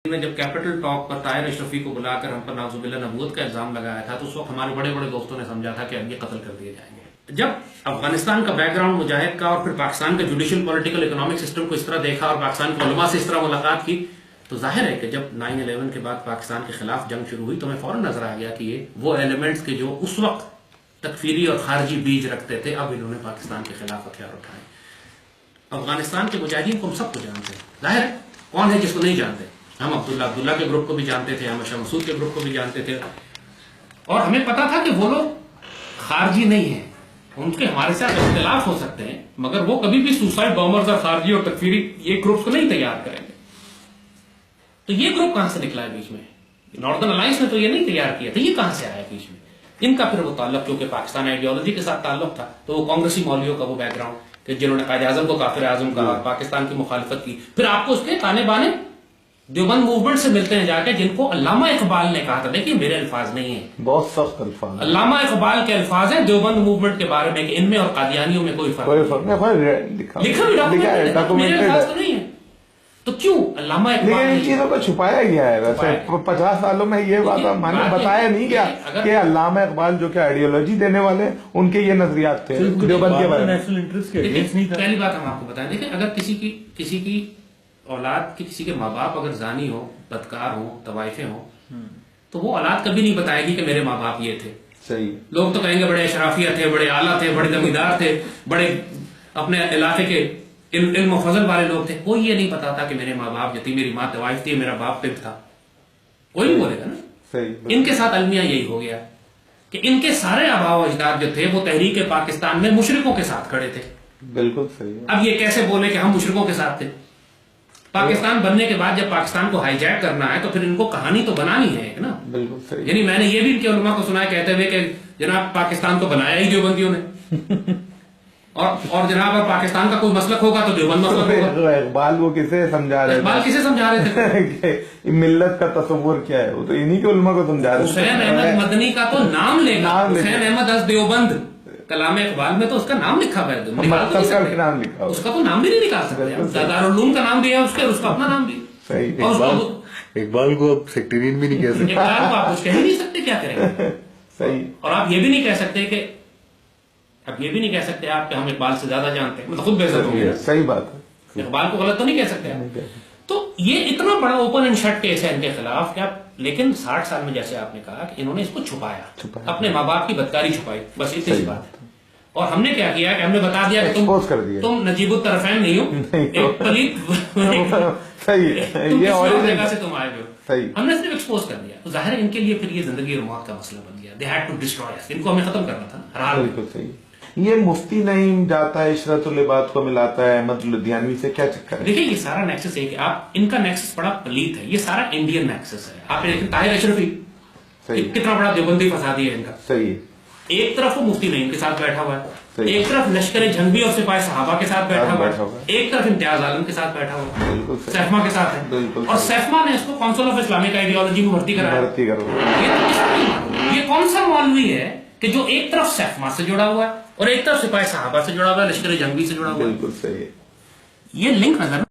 میں جب capital talk پر طاہر اشرفی کو بلا کر ہم پر نعوذ نبوت کا الزام لگایا تھا تو اس وقت ہمارے بڑے بڑے دوستوں نے سمجھا تھا کہ اب یہ قتل کر دیے جائیں گے. جب افغانستان کا بیک گراؤنڈ مجاہد کا اور پھر پاکستان کا جوڈیشل پولیٹیکل اکنامک سسٹم کو اس طرح دیکھا اور پاکستان کے علماء سے اس طرح ملاقات کی تو ظاہر ہے کہ جب 9/11 کے بعد پاکستان کے خلاف جنگ شروع ہوئی تو ہمیں فوراً نظر آ گیا کہ یہ وہ ایلیمنٹس کے جو اس وقت تکفیری اور خارجی بیج رکھتے تھے اب انہوں نے پاکستان کے خلاف ہتھیار اٹھائے. افغانستان کے مجاہدین کو ہم سب کو جانتے ہیں. ظاہر ہے کون ہے جس کو نہیں جانتے. ہم عبداللہ کے گروپ کو بھی جانتے تھے, ہم شاہ مسعود کے گروپ کو بھی جانتے تھے, اور ہمیں پتا تھا کہ وہ لوگ خارجی نہیں ہیں. ان کے ہمارے ساتھ اختلاف ہو سکتے ہیں مگر وہ کبھی بھی سوسائڈ بامرز اور خارجی اور تکفیری یہ گروپس کو نہیں تیار کریں گے. تو یہ گروپ کہاں سے نکلا ہے بیچ میں؟ ناردرن الائنس نے تو یہ نہیں تیار کیا تھا, یہ کہاں سے آیا بیچ میں؟ ان کا پھر وہ تعلق کیونکہ پاکستان آئیڈیالوجی کے ساتھ تعلق تھا تو وہ کانگریسی مولویوں کا وہ بیک گراؤنڈ کہ جنہوں نے قائد اعظم کو کافر اعظم کہا, پاکستان کی مخالفت کی. پھر آپ کو اس کے تانے بانے دیوبند موومنٹ سے ملتے ہیں جا کے جن کو علامہ اقبال نے کہا تھا. دیکھیے میرے الفاظ نہیں ہیں, بہت سخت الفاظ, علامہ اقبال کے الفاظ ہیں دیوبند موومنٹ کے بارے میں کہ ان میں اور قادیانیوں میں کوئی فرق نہیں. لکھا بھی ڈاکومنٹ میرے الفاظ تو نہیں ہے. تو کیوں علامہ اقبال ان چیزوں کو چھپایا گیا ہے؟ ویسے 50 سالوں میں یہ بات ہم نے بتایا نہیں گیا کہ علامہ اقبال جو کہ آئیڈیالوجی دینے والے ان کے یہ نظریات تھے دیوبند کے بارے میں. نیشنل انٹرسٹ کے اگینسٹ نہیں تھا. پہلی بات ہم آپ کو بتائیں, دیکھیں اگر کسی کی اولاد کی کسی کے ماں باپ اگر زانی ہو, بدکار ہو, طوائفیں ہوں تو وہ اولاد کبھی نہیں بتائے گی کہ میرے ماں باپ یہ تھے. صحیح. لوگ تو کہیں گے بڑے اشرافیہ تھے, بڑے اعلیٰ تھے, بڑے زمیندار تھے, بڑے اپنے علاقے کے علم و فضل والے لوگ تھے. کوئی یہ نہیں پتا تھا کہ میرے ماں باپ جو تھی, میری ماں طوائف تھی, میرا باپ پنپ تھا. کوئی نہیں بولے گا نا. صحیح. ان کے ساتھ المیہ یہی ہو گیا کہ ان کے سارے آباء و اجداد جو تھے وہ تحریک پاکستان میں مشرکوں کے ساتھ کھڑے تھے. بالکل صحیح. اب یہ کیسے بولے کہ ہم مشرکوں کے ساتھ تھے؟ پاکستان بننے کے بعد جب پاکستان کو ہائی جیک کرنا ہے تو پھر ان کو کہانی تو بنانی ہے نا. بالکل صحیح. یعنی میں نے یہ بھی ان کے علماء کو سنا ہے کہتے ہوئے کہ جناب پاکستان کو بنایا ہی دیوبندیوں نے اور جناب اگر پاکستان کا کوئی مسلک ہوگا تو دیوبند مسلک ہوگا. اقبال وہ کسے سمجھا رہے تھے؟ اقبال کسے سمجھا رہے تھے؟ ملت کا تصور کیا ہے, وہ تو انہی کے علماء کو سمجھا رہے تھے. حسین احمد مدنی کا تو نام لے گا, حسین احمد از دیوبند کلام اقبال میں تو اس کا نام لکھا ہوا ہے, اس کا تو نام بھی نہیں نکال سکتے. دارالعلوم کا نام بھی ہے اس کا اپنا نام بھی. اقبال کو اب سیکٹرین بھی نہیں کہہ سکتے. اقبال کو آپ کچھ کہہ نہیں سکتے, کیا کریں گے؟ صحیح. اور آپ یہ بھی نہیں کہہ سکتے کہ آپ کہ ہم اقبال سے زیادہ جانتے ہیں, خود بے عزت ہو گیا. صحیح بات ہے. اقبال کو غلط تو نہیں کہہ سکتے. تو یہ اتنا بڑا اوپن اینڈ شٹ کیس ہے ان کے خلاف کہ لیکن 60 سال میں جیسے آپ نے کہا کہ انہوں نے اس کو چھپایا, اپنے ماں باپ کی بدکاری چھپائی, بس اتنی سی بات ہے. اور ہم نے کیا کیا کہ ہم نے بتا دیا کہ تم نجیب الطرفین نہیں ہو, ایک پلیت جگہ سے تم آئے ہو. ہم نے صرف ایکسپوز کر دیا. تو ظاہر ہے ان کے لیے پھر یہ زندگی اور موت کا مسئلہ بن گیا. دے ہیڈ ٹو ڈسٹروائے اس. ان کو ہمیں ختم کرنا تھا. بالکل صحیح. یہ مفتی نعیم جاتا ہے عشرت العباد کو ملاتا ہے احمد لدھیانوی سے, کیا چکر ہے؟ دیکھیں یہ سارا نیکسس ہے کہ آپ ان کا نیکسس بڑا پلیت ہے. یہ سارا انڈین نیکسس ہے. آپ دیکھیں طاہر اشرفی کتنا بڑا دیوبندی فسادی ہے ان کا. صحیح. ایک طرف وہ مفتی نعیم کے ساتھ بیٹھا ہوا ہے, ایک طرف لشکر جھنگوی اور سپاہی صحابہ کے ساتھ بیٹھا ہوا ہے, ایک طرف امتیاز عالم کے ساتھ بیٹھا ہوا ہے, سیفما کے ساتھ ہے, اور سیفما نے اس کو کونسل آف اسلامک آئیڈیالوجی میں بھرتی کرایا. یہ کون سا مولوی ہے کہ جو ایک طرف سیفما سے جڑا ہوا ہے اور ایک طرف سپاہی صحابہ سے جڑا ہوا ہے, لشکر جھنگوی سے جڑا ہوا ہے؟ بالکل صحیح. یہ لنک نظر